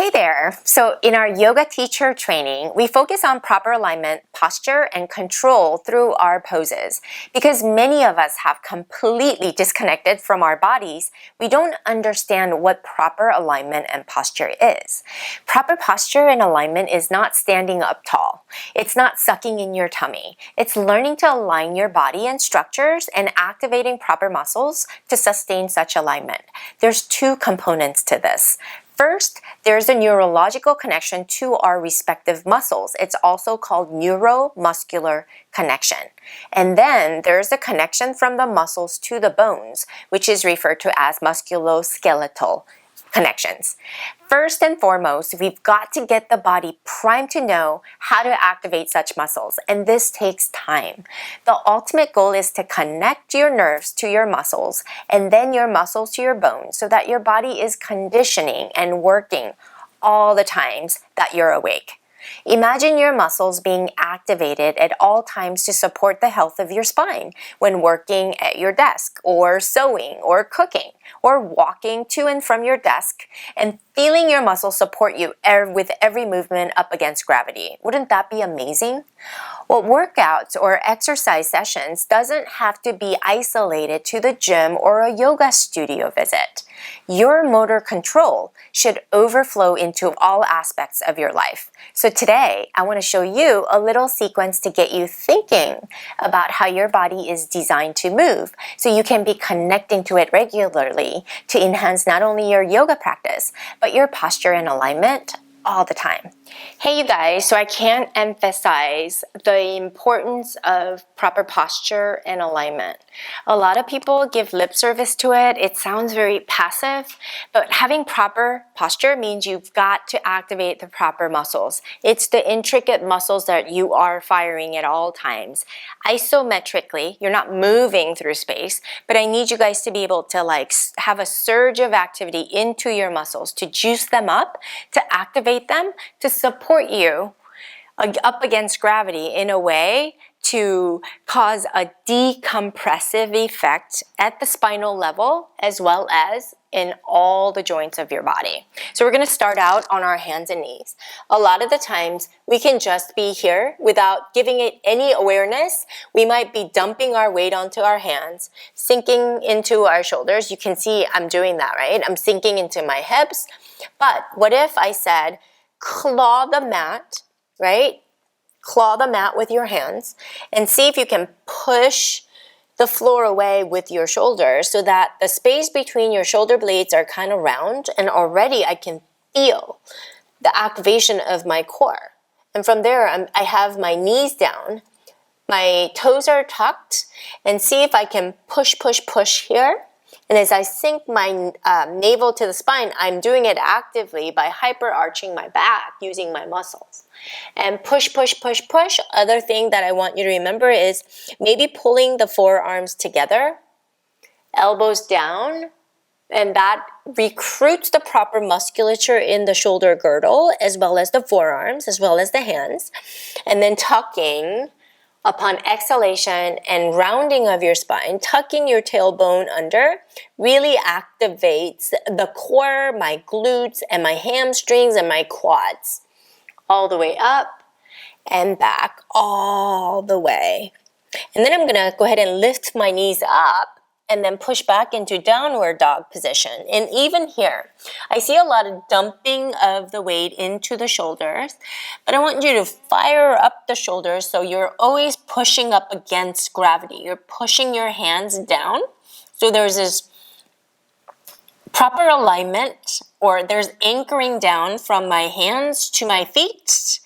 Hey there! So in our yoga teacher training, we focus on proper alignment, posture, and control through our poses. Because many of us have completely disconnected from our bodies, we don't understand what proper alignment and posture is. Proper posture and alignment is not standing up tall. It's not sucking in your tummy. It's learning to align your body and structures and activating proper muscles to sustain such alignment. There's two components to this. First, there's a neurological connection to our respective muscles. It's also called neuromuscular connection. And then there's a connection from the muscles to the bones, which is referred to as musculoskeletal connections. First and foremost, we've got to get the body primed to know how to activate such muscles, and this takes time. The ultimate goal is to connect your nerves to your muscles and then your muscles to your bones so that your body is conditioning and working all the times that you're awake. Imagine your muscles being activated at all times to support the health of your spine when working at your desk or sewing or cooking or walking to and from your desk and feeling your muscles support you with every movement up against gravity. Wouldn't that be amazing? Well, workouts or exercise sessions doesn't have to be isolated to the gym or a yoga studio visit. Your motor control should overflow into all aspects of your life. So today, I want to show you a little sequence to get you thinking about how your body is designed to move so you can be connecting to it regularly to enhance not only your yoga practice, but your posture and alignment all the time. Hey you guys, so I can't emphasize the importance of proper posture and alignment. A lot of people give lip service to it. It sounds very passive, but having proper posture means you've got to activate the proper muscles. It's the intricate muscles that you are firing at all times. Isometrically, you're not moving through space, but I need you guys to be able to have a surge of activity into your muscles, to juice them up, to activate them, to support you up against gravity in a way to cause a decompressive effect at the spinal level as well as in all the joints of your body. So we're going to start out on our hands and knees. A lot of the times we can just be here without giving it any awareness. We might be dumping our weight onto our hands, sinking into our shoulders. You can see I'm doing that, right? I'm sinking into my hips. But what if I said, claw the mat, right? Claw the mat with your hands and see if you can push the floor away with your shoulders so that the space between your shoulder blades are kind of round, and already I can feel the activation of my core. And from there, I have my knees down, my toes are tucked, and see if I can push here. And as I sink my navel to the spine, I'm doing it actively by hyper-arching my back using my muscles. And push. Other thing that I want you to remember is maybe pulling the forearms together, elbows down, and that recruits the proper musculature in the shoulder girdle, as well as the forearms, as well as the hands. And then tucking upon exhalation and rounding of your spine, tucking your tailbone under really activates the core, my glutes, and my hamstrings and my quads. All the way up and back, all the way. And then I'm going to go ahead and lift my knees up and then push back into downward dog position. And even here, I see a lot of dumping of the weight into the shoulders, but I want you to fire up the shoulders so you're always pushing up against gravity. You're pushing your hands down. So there's this proper alignment, or there's anchoring down from my hands to my feet.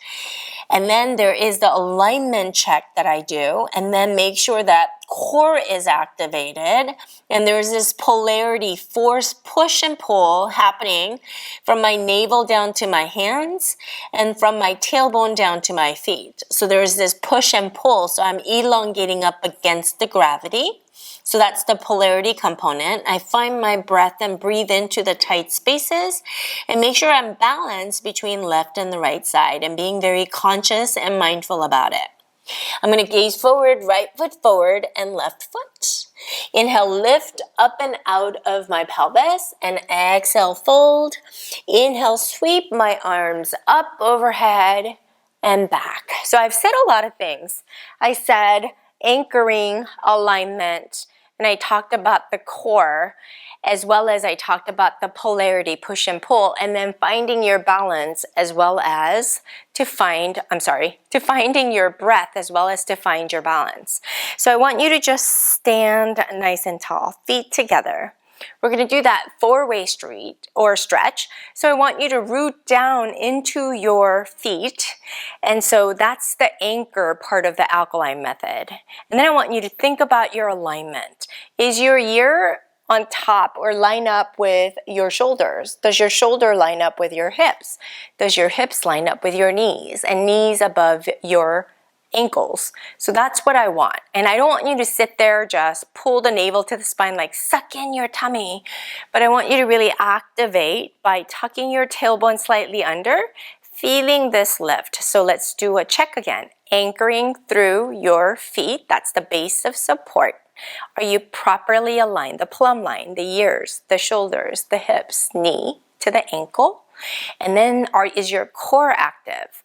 And then there is the alignment check that I do, and then make sure that core is activated. And there's this polarity force push and pull happening from my navel down to my hands and from my tailbone down to my feet. So there's this push and pull. So I'm elongating up against the gravity. So that's the polarity component. I find my breath and breathe into the tight spaces and make sure I'm balanced between left and the right side and being very conscious and mindful about it. I'm going to gaze forward, right foot forward and left foot. Inhale, lift up and out of my pelvis, and exhale, fold. Inhale, sweep my arms up overhead and back. So I've said a lot of things. I said anchoring, alignment, and I talked about the core, as well as I talked about the polarity, push and pull, and then finding your balance, as well as to finding your breath, as well as to find your balance. So I want you to just stand nice and tall, feet together. We're going to do that four-way stretch. So I want you to root down into your feet. And so that's the anchor part of the alkaline method. And then I want you to think about your alignment. Is your ear on top or line up with your shoulders? Does your shoulder line up with your hips? Does your hips line up with your knees and knees above your ankles? So that's what I want. And I don't want you to sit there, just pull the navel to the spine, like suck in your tummy. But I want you to really activate by tucking your tailbone slightly under, feeling this lift. So let's do a check again. Anchoring through your feet, that's the base of support. Are you properly aligned? The plumb line, the ears, the shoulders, the hips, knee to the ankle. And then is your core active?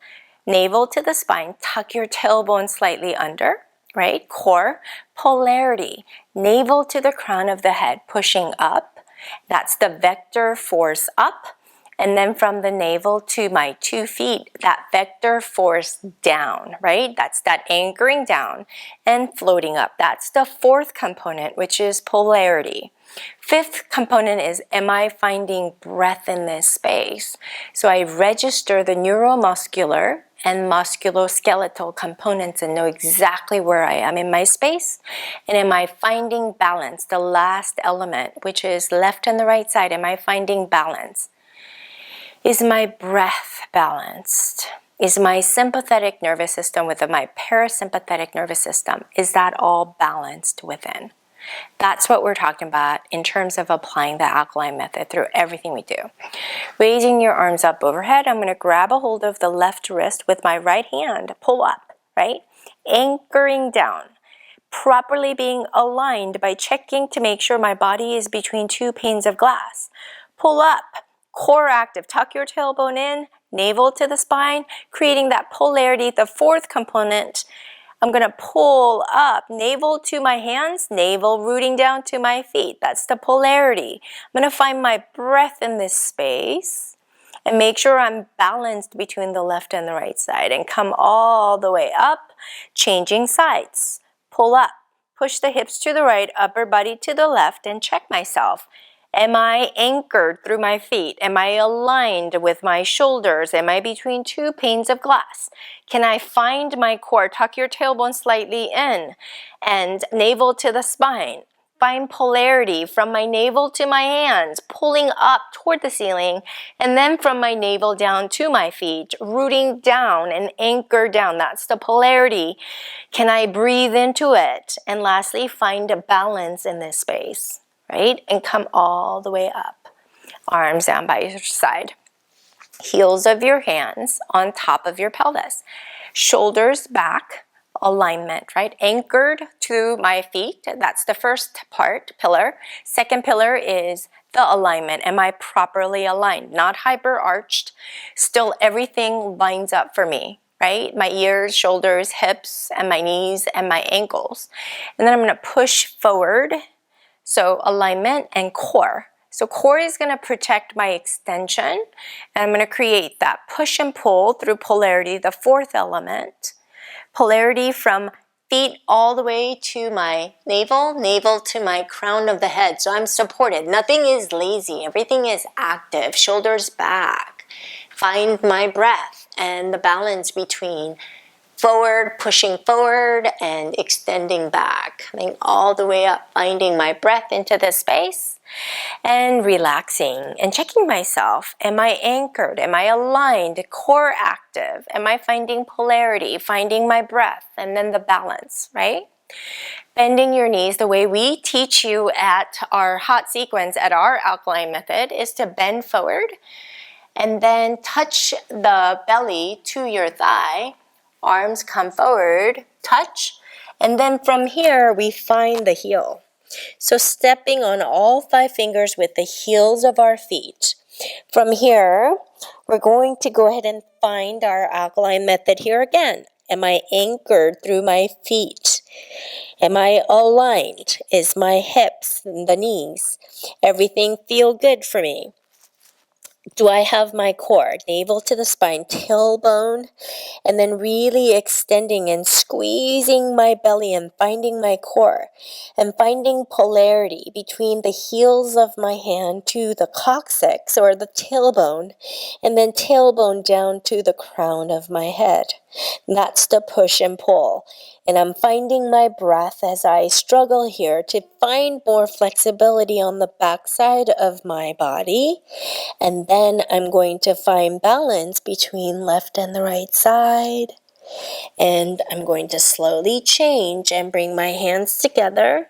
Navel to the spine, tuck your tailbone slightly under, right? Core, polarity, navel to the crown of the head, pushing up. That's the vector force up. And then from the navel to my 2 feet, that vector force down, right? That's that anchoring down and floating up. That's the fourth component, which is polarity. Fifth component is, am I finding breath in this space? So I register the neuromuscular and musculoskeletal components and know exactly where I am in my space. And am I finding balance? The last element, which is left and the right side, am I finding balance? Is my breath balanced? Is my sympathetic nervous system with my parasympathetic nervous system, is that all balanced within? That's what we're talking about in terms of applying the alkaline method through everything we do. Raising your arms up overhead, I'm going to grab a hold of the left wrist with my right hand, pull up, right? Anchoring down. Properly being aligned by checking to make sure my body is between 2 panes of glass. Pull up. Core active, tuck your tailbone in, navel to the spine, creating that polarity, the fourth component. I'm going to pull up, navel to my hands, navel rooting down to my feet. That's the polarity. I'm going to find my breath in this space and make sure I'm balanced between the left and the right side and come all the way up, changing sides. Pull up, push the hips to the right, upper body to the left, and check myself. Am I anchored through my feet? Am I aligned with my shoulders? Am I between 2 panes of glass? Can I find my core? Tuck your tailbone slightly in and navel to the spine. Find polarity from my navel to my hands, pulling up toward the ceiling, and then from my navel down to my feet, rooting down and anchor down. That's the polarity. Can I breathe into it? And lastly, find a balance in this space. Right? And come all the way up. Arms down by your side. Heels of your hands on top of your pelvis. Shoulders back, alignment, right? Anchored to my feet. That's the first part, pillar. Second pillar is the alignment. Am I properly aligned? Not hyper arched. Still everything lines up for me. Right? My ears, shoulders, hips, and my knees, and my ankles. And then I'm going to push forward. So alignment and core. So core is going to protect my extension. And I'm going to create that push and pull through polarity, the fourth element. Polarity from feet all the way to my navel, navel to my crown of the head. So I'm supported. Nothing is lazy. Everything is active. Shoulders back. Find my breath and the balance between forward, pushing forward, and extending back. Coming all the way up, finding my breath into the space, and relaxing, and checking myself. Am I anchored? Am I aligned? Core active? Am I finding polarity? Finding my breath, and then the balance, right? Bending your knees, the way we teach you at our hot sequence, at our alkaline method, is to bend forward, and then touch the belly to your thigh. Arms come forward, touch, and then from here we find the heel. So stepping on all 5 fingers with the heels of our feet. From here, we're going to go ahead and find our alkaline method here again. Am I anchored through my feet? Am I aligned? Is my hips and the knees, everything feel good for me? Do I have my core, navel to the spine, tailbone, and then really extending and squeezing my belly and finding my core and finding polarity between the heels of my hand to the coccyx or the tailbone, and then tailbone down to the crown of my head. That's the push and pull. And I'm finding my breath as I struggle here to find more flexibility on the backside of my body. And then I'm going to find balance between left and the right side. And I'm going to slowly change and bring my hands together,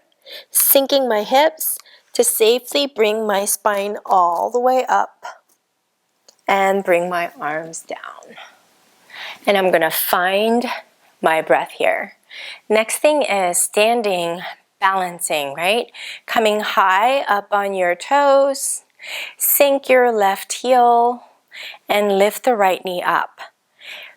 sinking my hips to safely bring my spine all the way up. And bring my arms down. And I'm going to find my breath here. Next thing is standing, balancing, right? Coming high up on your toes, sink your left heel, and lift the right knee up.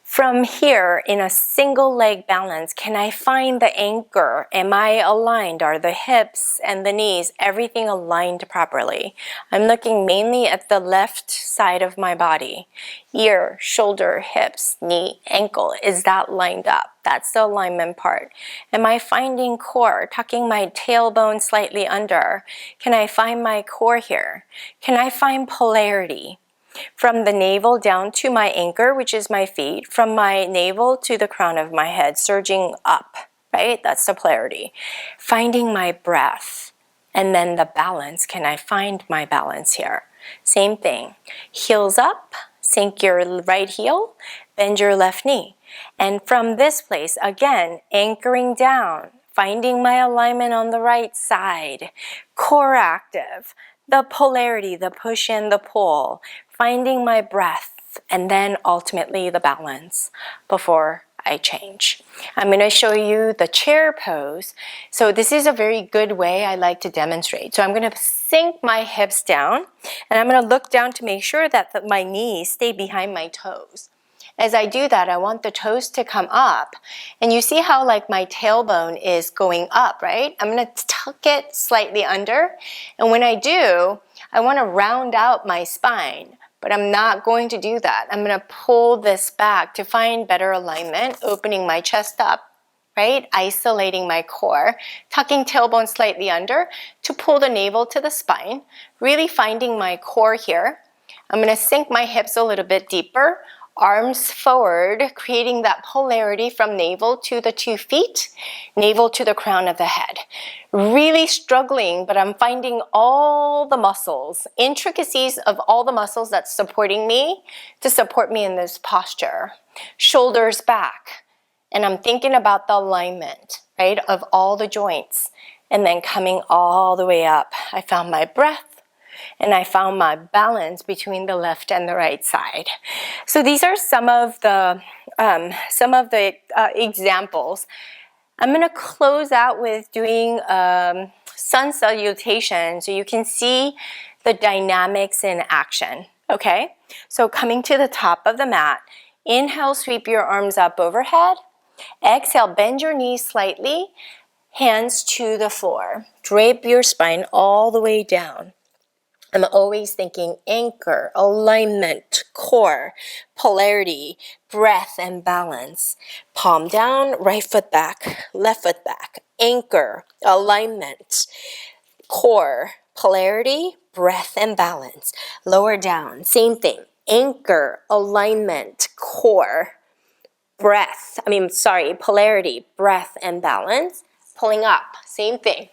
From here, in a single leg balance, can I find the anchor? Am I aligned? Are the hips and the knees, everything aligned properly? I'm looking mainly at the left side of my body. Ear, shoulder, hips, knee, ankle. Is that lined up? That's the alignment part. Am I finding core? Tucking my tailbone slightly under. Can I find my core here? Can I find polarity? From the navel down to my anchor, which is my feet, from my navel to the crown of my head, surging up, right? That's the polarity. Finding my breath, and then the balance. Can I find my balance here? Same thing. Heels up, sink your right heel, bend your left knee. And from this place, again, anchoring down, finding my alignment on the right side, core active, the polarity, the push and the pull, finding my breath, and then ultimately the balance before I change. I'm going to show you the chair pose. So this is a very good way I like to demonstrate. So I'm going to sink my hips down, and I'm going to look down to make sure that my knees stay behind my toes. As I do that, I want the toes to come up. And you see how like my tailbone is going up, right? I'm going to tuck it slightly under. And when I do, I want to round out my spine. But I'm not going to do that. I'm going to pull this back to find better alignment, opening my chest up, right? Isolating my core, tucking tailbone slightly under to pull the navel to the spine, really finding my core here. I'm going to sink my hips a little bit deeper, arms forward, creating that polarity from navel to the 2 feet, navel to the crown of the head. Really struggling, but I'm finding all the muscles, intricacies of all the muscles that's supporting me to support me in this posture. Shoulders back, and I'm thinking about the alignment, right, of all the joints, and then coming all the way up. I found my breath, and I found my balance between the left and the right side. So these are some of the examples. I'm going to close out with doing sun salutation so you can see the dynamics in action. Okay, so coming to the top of the mat, inhale, sweep your arms up overhead. Exhale, bend your knees slightly, hands to the floor. Drape your spine all the way down. I'm always thinking anchor, alignment, core, polarity, breath, and balance. Palm down, right foot back, left foot back. Anchor, alignment, core, polarity, breath, and balance. Lower down, same thing. Anchor, alignment, core, polarity, breath, and balance. Pulling up, same thing.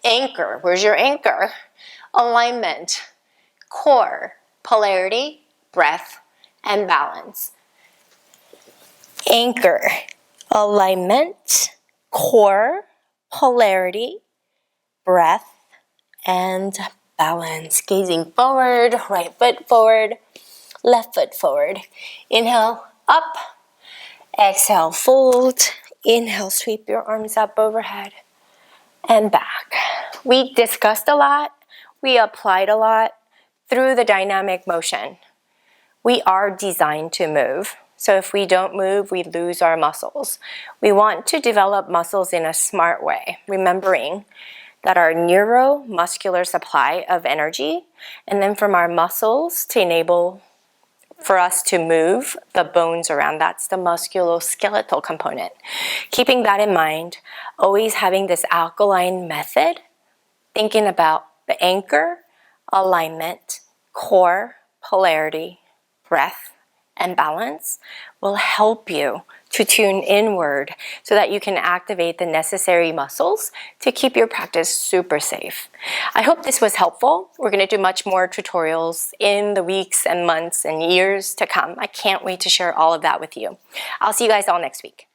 Anchor, where's your anchor? Alignment, core, polarity, breath, and balance. Anchor, alignment, core, polarity, breath, and balance. Gazing forward, right foot forward, left foot forward. Inhale, up. Exhale, fold. Inhale, sweep your arms up overhead and back. We discussed a lot, we applied a lot through the dynamic motion. We are designed to move. So if we don't move, we lose our muscles. We want to develop muscles in a smart way, remembering that our neuromuscular supply of energy, and then from our muscles to enable for us to move the bones around. That's the musculoskeletal component. Keeping that in mind, always having this alkaline method, thinking about the anchor, alignment, core, polarity, breath, and balance will help you to tune inward so that you can activate the necessary muscles to keep your practice super safe. I hope this was helpful. We're going to do much more tutorials in the weeks and months and years to come. I can't wait to share all of that with you. I'll see you guys all next week.